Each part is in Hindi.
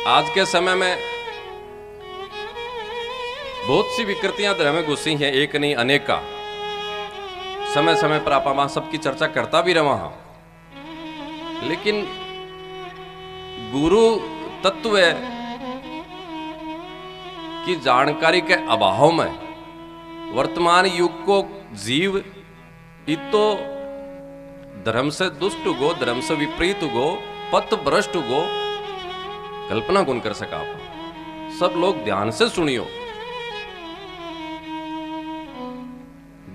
आज के समय में बहुत सी विकृतियां धर्म में घुसी हैं, एक नहीं अनेका। समय समय पर आप वहां सबकी चर्चा करता भी रहा हूं, लेकिन गुरु तत्व की जानकारी के अभाव में वर्तमान युग को जीव इतो धर्म से दुष्ट गो, धर्म से विपरीत गो, पथ भ्रष्ट गो कल्पना कौन कर सका। सब लोग ध्यान से सुनियो।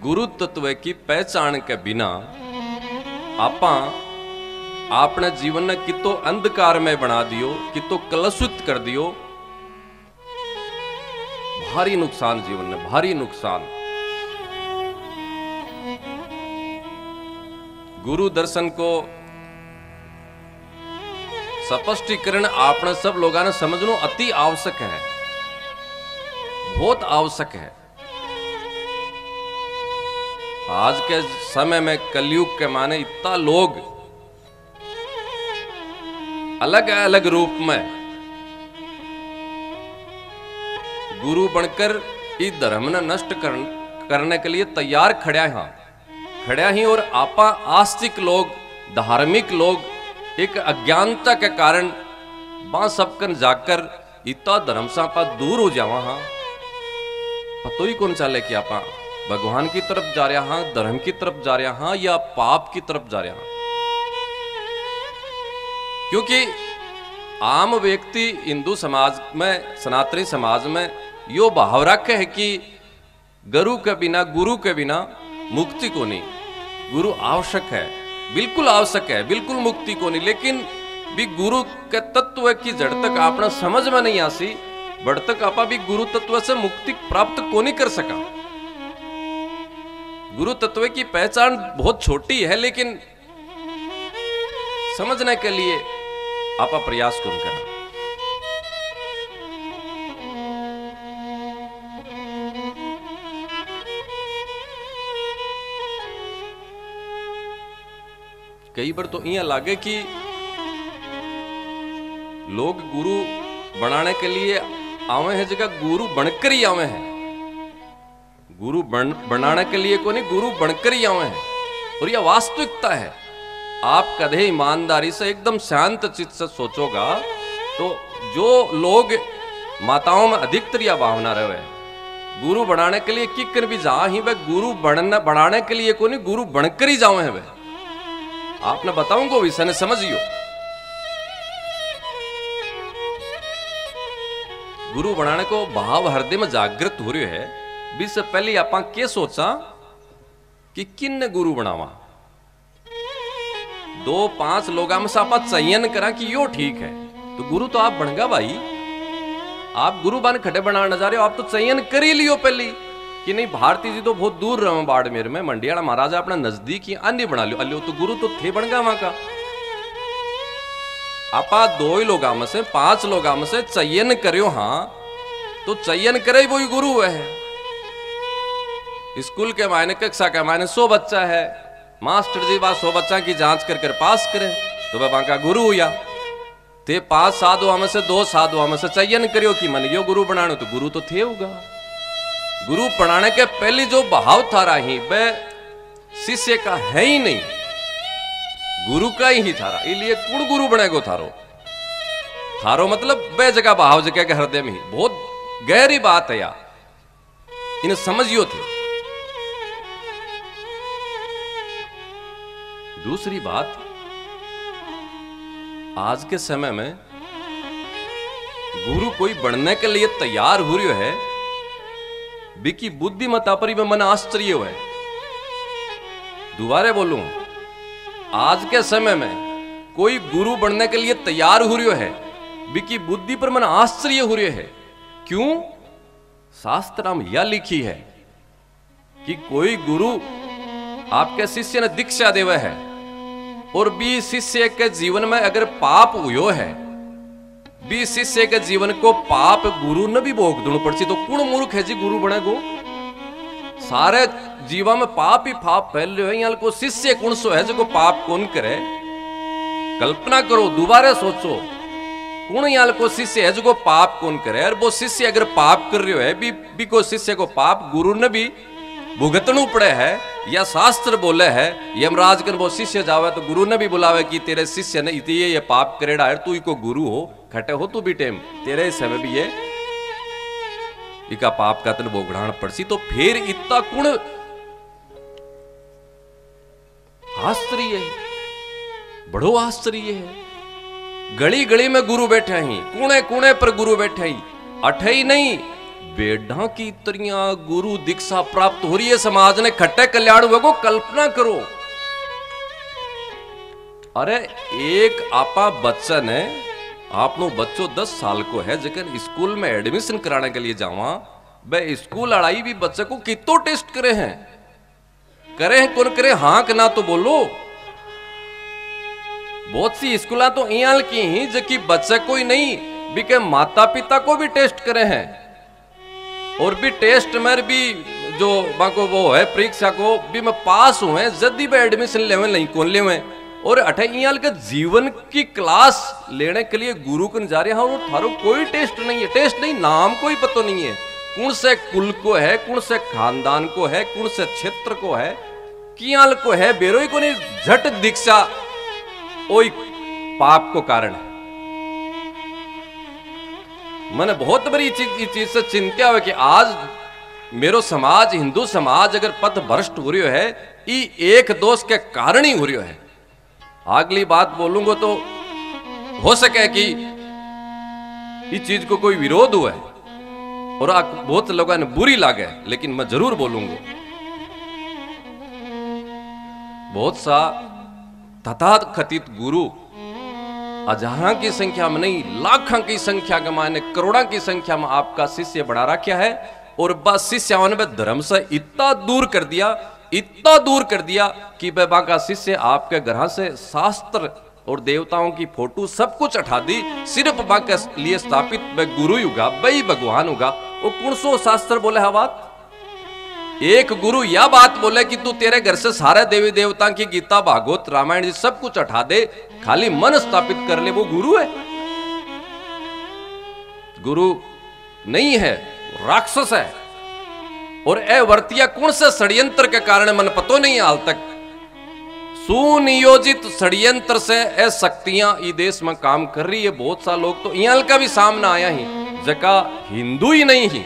गुरु तत्व की पहचान के बिना आपा आपने जीवन ने कितो अंधकार में बना दियो, कितो कलुषित कर दियो। भारी नुकसान जीवन में, भारी नुकसान। गुरु दर्शन को स्पष्टीकरण आपने सब लोगों ने समझना अति आवश्यक है, बहुत आवश्यक है। आज के समय में कलयुग के माने इतना लोग अलग अलग रूप में गुरु बनकर इस धर्म ने नष्ट करने के लिए तैयार खड़ा ही। और आपा आस्तिक लोग, धार्मिक लोग एक अज्ञानता के कारण वहां सबकन जाकर इतना धर्म से आपा दूर हो जावा। हाँ, पतो ही कौन चले कि आपा भगवान की तरफ जा रहा हाँ, धर्म की तरफ जा रहा हाँ, या पाप की तरफ जा रहा हाँ। क्योंकि आम व्यक्ति हिंदू समाज में, सनातनी समाज में यो भाव रखे है कि गुरु के बिना मुक्ति को नहीं। गुरु आवश्यक है, बिल्कुल आवश्यक है, बिल्कुल मुक्ति को नहीं। लेकिन भी गुरु के तत्व की जड़ तक आपने समझ में नहीं आसी, बढ़ तक आपा भी गुरु तत्व से मुक्ति प्राप्त को नहीं कर सका। गुरु तत्व की पहचान बहुत छोटी है, लेकिन समझने के लिए आपा प्रयास कौन करना। कई बार तो यह लागे कि लोग गुरु बनाने के लिए आवे हैं, जगह गुरु बनकर ही आवे हैं। गुरु बनाने के लिए को नहीं, गुरु बनकर ही आवे हैं। और यह वास्तविकता है। आप कदे ईमानदारी से एकदम शांत चित्त से सोचोगा तो जो लोग माताओं में अधिकतर यह भावना रहे गुरु बनाने के लिए किकर भी जा ही, वह गुरु बनाने के लिए को नहीं, गुरु बनकर ही जावे हैं। वह आपने बताऊंगा विषय ने समझियो। गुरु बनाने को भाव हृदय में जागृत हो रही है। इससे पहले आप क्या सोचा कि किन गुरु बनावा। 2-5 लोगों में से आप चयन करा कि यो ठीक है, तो गुरु तो आप बनगा भाई। आप गुरु बन खड़े बनाने जा रहे हो, आप तो चयन कर ही लियो पहले कि नहीं। भारती जी तो बहुत दूर रहे बाड़मेर में, मंडियाला महाराजा अपना नजदीक ही अन्य बना लियो। अल्यो तो गुरु तो थे बनगा वहां का। आपा 2 लोगों में से 5 लोगों में से चयन करो। हाँ, तो चयन करे वही गुरु है। स्कूल के मायने, कक्षा के मायने 100 बच्चा है, मास्टर जी बात 100 बच्चा की जांच कर पास करे तो वह का गुरु हुआ। ते 5 साधुओं में से 2 साधुओं में से चयन करियो कि मन यो गुरु बनाने, तो गुरु तो थे होगा। गुरु बनाने के पहले जो भाव थारा ही वह शिष्य का है ही नहीं, गुरु का ही थारा। इसलिए कौन गुरु बनेगो थारो? थारो मतलब वह जगह भाव जगह के हृदय में ही। बहुत गहरी बात है यार, इन्हें समझियो थे। दूसरी बात, आज के समय में गुरु कोई बनने के लिए तैयार हो रही है, बिकी बुद्धिमत्ता पर ही मन आश्चर्य है। दोबारा बोलूं, आज के समय में कोई गुरु बनने के लिए तैयार हो रही है, बिकी बुद्धि पर मन आश्चर्य हो रही है। क्यों? शास्त्र में यह लिखी है कि कोई गुरु आपके शिष्य ने दीक्षा देवे है, और भी शिष्य के जीवन में अगर पाप हुयो है, भी शिष्य के जीवन को पाप गुरु ने भी भोग दून पड़सी, तो कौन मूर्ख है जी गुरु बने गो? सारे जीवा में पाप ही पाप फैल रहे हैं। को शिष्य कौन सो है जो पाप कौन करे? कल्पना करो, दोबारा सोचो कौन याल को शिष्य है जो पाप कौन करे, और वो शिष्य अगर पाप कर रहे है भी को शिष्य को पाप गुरु ने भी भुगतनु पड़े है, या शास्त्र बोले है यमराज कर वो शिष्य जावे तो गुरु ने भी बुलावे कि तेरे शिष्य ने ये पाप करेड़ा है, तू इको गुरु हो, खटे हो तू भी टेम, तेरे समय भी ये इका पाप का तन भोगड़ान पड़सी। तो फिर इतना कुण आश्चर्य है, बड़ो आश्चर्य है। गली गली में गुरु बैठे ही, कूणे कूणे पर गुरु बैठे ही, अठे ही नहीं बेढ़ा की तरिया गुरु दीक्षा प्राप्त हो रही है समाज ने, खट्टे कल्याण हुए को कल्पना करो। अरे एक आपा बच्चा ने, आपनो बच्चों 10 साल को है, जगह स्कूल में एडमिशन कराने के लिए जावा, वे स्कूल अड़ाई भी बच्चे को कितो टेस्ट करे हैं, कौन करे, हाँ कि ना तो बोलो। बहुत सी स्कूल तो इयाल की ही जबकि बच्चे को ही नहीं भी के माता पिता को भी टेस्ट करे हैं, और भी टेस्ट में भी जो बाको वो है परीक्षा को भी मैं पास हुए, जल्दी में एडमिशन लेवे नहीं कौन लेवे, और अठाइयाल के जीवन की क्लास लेने के लिए गुरु कन जा रहे हैं, और थारो कोई टेस्ट नहीं है, टेस्ट नहीं नाम कोई पता नहीं है, कौन से कुल को है, कौन से खानदान को है, कौन से क्षेत्र को है, कियाल को है, बेरोई को नहीं, झट दीक्षा ओई पाप को कारण है। मैंने बहुत बड़ी चीज से चिंता है कि आज मेरो समाज, हिंदू समाज अगर पथ भ्रष्ट हो रही है, ई एक दोष के कारण ही हो रही है। अगली बात बोलूंगा तो हो सके कि इस चीज को कोई विरोध हुआ है और बहुत लोगों ने बुरी लागे, लेकिन मैं जरूर बोलूंगा। बहुत सा तथाकथित गुरु हजारों की संख्या में नहीं, लाखों की संख्या के मायने, करोड़ों की संख्या में आपका शिष्य बना रखा है, और बस शिष्यों ने धर्म से इतना दूर कर दिया, इतना दूर कर दिया कि वह का शिष्य आपके घर से शास्त्र और देवताओं की फोटो सब कुछ हटा दी, सिर्फ बाके लिए स्थापित वह गुरु होगा, वही भगवान होगा। वो कौन सो शास्त्र बोले है बात? एक गुरु यह बात बोले कि तू तेरे घर से सारे देवी देवता की गीता भागवत रामायण जी सब कुछ हटा दे, खाली मन स्थापित कर ले, वो गुरु है? गुरु नहीं है, राक्षस है। और ए वर्तिया कौन से षड्यंत्र के कारण मन पतो नहीं हाल तक, सुनियोजित षड्यंत्र से ए शक्तियां ई देश में काम कर रही है। बहुत सा लोग तो यहाँ का भी सामना आया ही, जका हिंदू ही नहीं ही,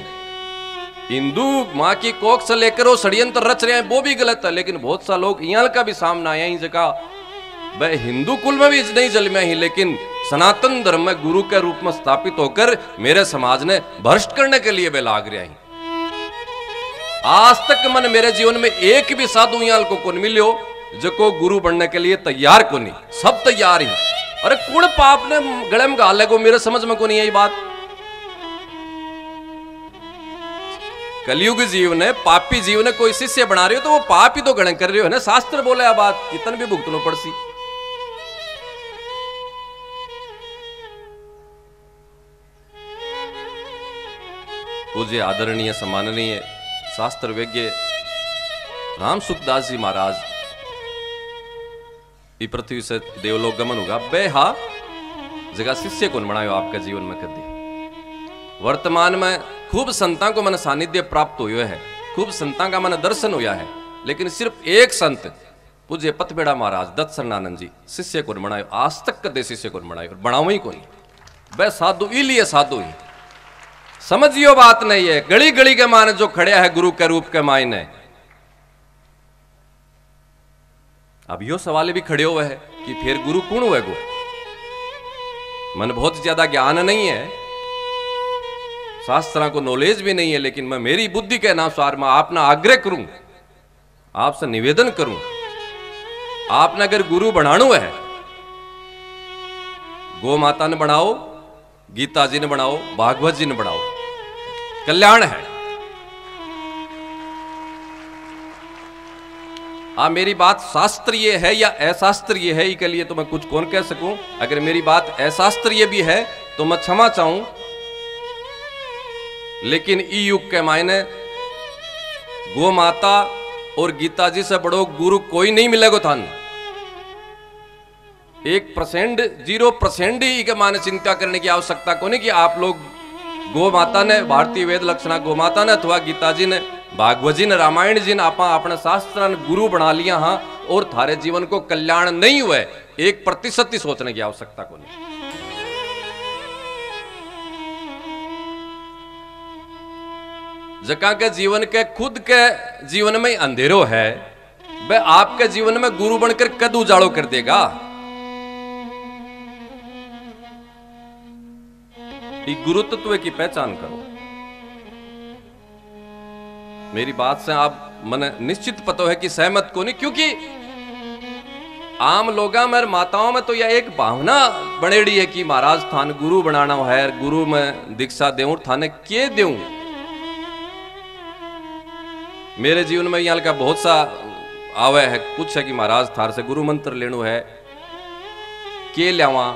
हिंदू माँ की कोख से लेकर वो षड्यंत्र रच रहे हैं, वो भी गलत है, लेकिन बहुत सा लोग यहाँ का भी सामना आया ही, जगह वह हिंदू कुल में भी नहीं जन्मे ही, लेकिन सनातन धर्म में गुरु के रूप में स्थापित होकर मेरे समाज ने भ्रष्ट करने के लिए वे लाग रहा ही। आज तक मन मेरे जीवन में एक भी साधु यहाँ को कौन मिलो जो को गुरु बनने के लिए तैयार को नहीं, सब तैयार ही। अरे कौन पाप ने गले में गाले को, मेरे समझ में को नहीं आई बात। कलयुग जीव ने, पापी जीव ने कोई शिष्य बना रहे हो तो वो पाप ही तो गण कर रहे हो ना। शास्त्र बोले आ बात कितन भी भुगतनो पड़सी। पूज्य आदरणीय सम्माननीय शास्त्र विज्ञ राम सुखदास जी महाराज ये पृथ्वी से देवलोक गमन होगा, बेहा जगह शिष्य कौन बनायो आपका जीवन में कदी। वर्तमान में खूब संतां को मन सानिध्य प्राप्त हुआ है, खूब संतां का मन दर्शन हुआ है, लेकिन सिर्फ एक संत पूज्य पथबेड़ा महाराज दत्त शरणानंद जी शिष्य कौन बनायो, आज तक कदे शिष्य कौन बनायो, बनाओ ही कौन। वह साधु इलिए साधु ही, समझियो बात नहीं है। गली गली के माने जो खड़े है गुरु के रूप के मायने, अब यो सवाल भी खड़े हुए है कि फिर गुरु कौन हुए गो। मन बहुत ज्यादा ज्ञान नहीं है, शास्त्रों को नॉलेज भी नहीं है, लेकिन मैं मेरी बुद्धि के अनुसार मैं आपने आग्रह करूं, आपसे निवेदन करूं, आपने अगर गुरु बनाना है, गौ माता ने बनाओ, गीता जी ने बनाओ, भागवत जी ने बनाओ, कल्याण है। मेरी बात शास्त्रीय है या अशास्त्रीय है, इसके लिए तो मैं कुछ कौन कह सकूं। अगर मेरी बात अशास्त्रीय भी है तो मैं क्षमा चाहूं, लेकिन ई युग के मायने गो माता और गीता जी से बड़ो गुरु कोई नहीं मिलेगा थान। 1%, 0% ही के माने चिंता करने की आवश्यकता को नहीं कि आप लोग गो माता ने, भारतीय वेद लक्षणा गो माता ने अथवा गीता जी ने, भागवत जी ने, रामायण जी ने आप अपने शास्त्र गुरु बना लिया हाँ, और थारे जीवन को कल्याण नहीं हुए 1% ही सोचने की आवश्यकता को नहीं। जका के जीवन के खुद के जीवन में अंधेरो है, वह आपके जीवन में गुरु बनकर कद उजाड़ो कर देगा। गुरु तत्व की पहचान करो। मेरी बात से आप मन निश्चित पता है कि सहमत को नहीं, क्योंकि आम लोगा में माताओं में तो यह एक भावना बनेड़ी है कि महाराज थान गुरु बनाना है, गुरु में दीक्षा देऊं, थाने के देऊं। मेरे जीवन में यहाँ का बहुत सा आवे है, कुछ है कि महाराज थार से गुरु मंत्र लेनो है, के लियावा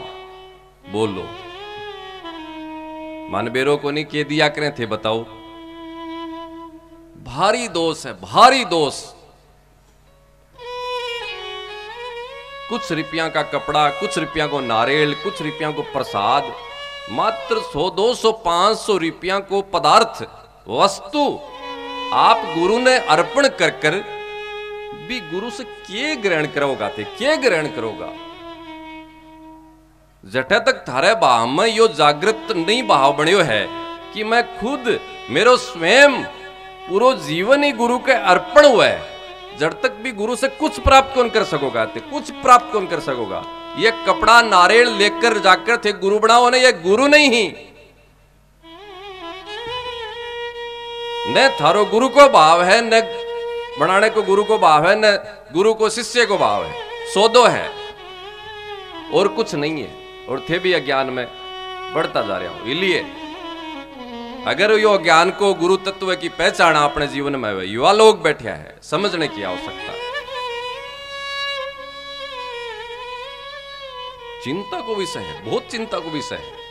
बोल लो। मानबेरो को नहीं के दिया करें थे, बताओ। भारी दोष है, भारी दोष। कुछ रुपया का कपड़ा, कुछ रुपया को नारियल, कुछ रुपया को प्रसाद, मात्र 100, 200, 500 रुपया को पदार्थ वस्तु आप गुरु ने अर्पण कर कर भी गुरु से के ग्रहण करोगा थे, के ग्रहण करोगा। जटे तक थारे भाव में यो जागृत नहीं भाव बनियो है कि मैं खुद, मेरो स्वयं पूरा जीवन ही गुरु के अर्पण हुआ है, जब तक भी गुरु से कुछ प्राप्त कौन कर सकोगा थे, कुछ प्राप्त कौन कर सकोगा। ये कपड़ा नारियल लेकर जाकर थे गुरु बनाओ ने, ये गुरु नहीं ही न थारो गुरु को भाव है, न बनाने को गुरु को भाव है, न गुरु को शिष्य को भाव है, सौदो है और कुछ नहीं है। और थे भी अज्ञान में बढ़ता जा रहा हूं। इसलिए अगर यो ज्ञान को, गुरु तत्व की पहचान अपने जीवन में युवा लोग बैठे है, समझने की आवश्यकता है। चिंता को विषय है, बहुत चिंता को विषय है,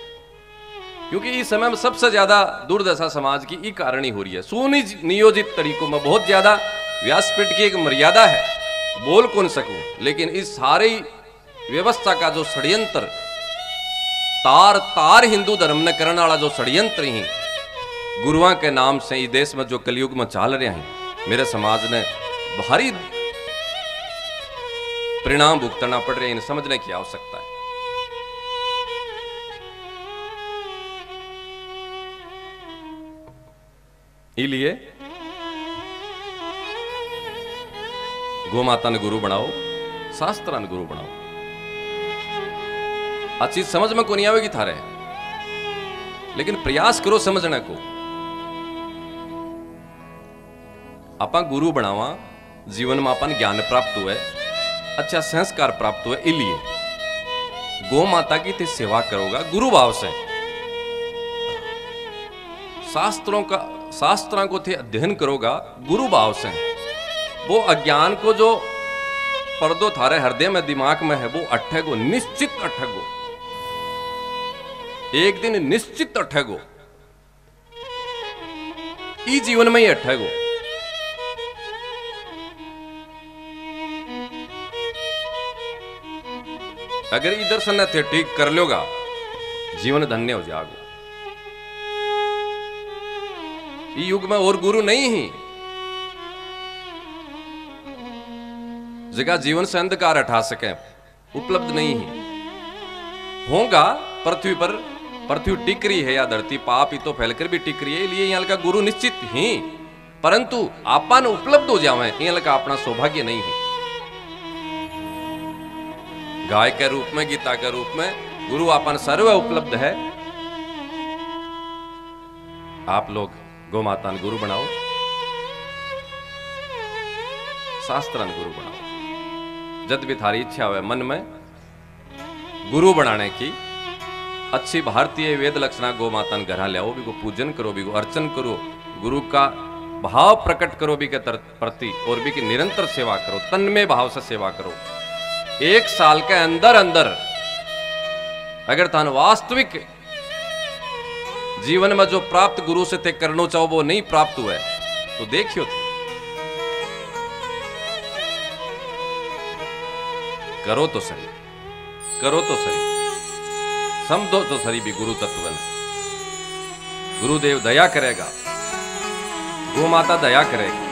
क्योंकि इस समय में सबसे ज्यादा दुर्दशा समाज की ई कारण ही हो रही है। सुनियोजित तरीकों में बहुत ज्यादा व्यासपीठ की एक मर्यादा है, बोल कौन सकूं, लेकिन इस सारी व्यवस्था का जो षड्यंत्र तार तार हिंदू धर्म ने करने वाला जो षड्यंत्र ही गुरुओं के नाम से इस देश में जो कलयुग में चाल रहे हैं, मेरे समाज ने भारी परिणाम भुगतना पड़ रहे हैं। इन्हें समझने की आवश्यकता है। इसलिए गौ माता ने गुरु बनाओ, शास्त्र ने गुरु बनाओ। आ चीज समझ में को नहीं आवेगी थारे, लेकिन प्रयास करो समझने को। अपन गुरु बनावा, जीवन में अपन ज्ञान प्राप्त हुए, अच्छा संस्कार प्राप्त हुए। इसलिए गौ माता की थे सेवा करोगा गुरु भाव से, शास्त्रों को थे अध्ययन करोगा गुरु भाव से। वो अज्ञान को जो पर्दो थारे हृदय में दिमाग में है वो अठेगो, निश्चित अठेगो, एक दिन निश्चित अठेगो, ई जीवन में ही अठेगो। अगर इधर से थे ठीक कर लोगा, जीवन धन्य हो जाओगे। इस युग में और गुरु नहीं ही, जगह जीवन से अंधकार हटा सके उपलब्ध नहीं ही होगा। पृथ्वी पर, पृथ्वी टिक रही है या धरती पाप ही तो फैलकर भी टिक रही है, इसलिए यहाँ का गुरु निश्चित ही, परंतु आपन उपलब्ध हो जावे यहाँ का अपना सौभाग्य नहीं है। गाय के रूप में, गीता के रूप में गुरु आपन सर्व उपलब्ध है। आप लोग गौ माता ने गुरु बनाओ, शास्त्र ने गुरु बनाओ। जब भी थारी इच्छा हो मन में गुरु बनाने की, अच्छी भारतीय वेद लक्षणा गौ माता ने घर लियाओ, भी को पूजन करो, भी को अर्चन करो, गुरु का भाव प्रकट करो भी के प्रति, और भी की निरंतर सेवा करो, तन्मय भाव से सेवा करो। 1 साल के अंदर अंदर अगर थान वास्तविक जीवन में जो प्राप्त गुरु से थे करना चाहो वो नहीं प्राप्त हुआ तो देखियो थे, करो तो सही। करो तो सही, समझो तो सही भी गुरु तत्व ने। गुरुदेव दया करेगा, गौ माता दया करेगी।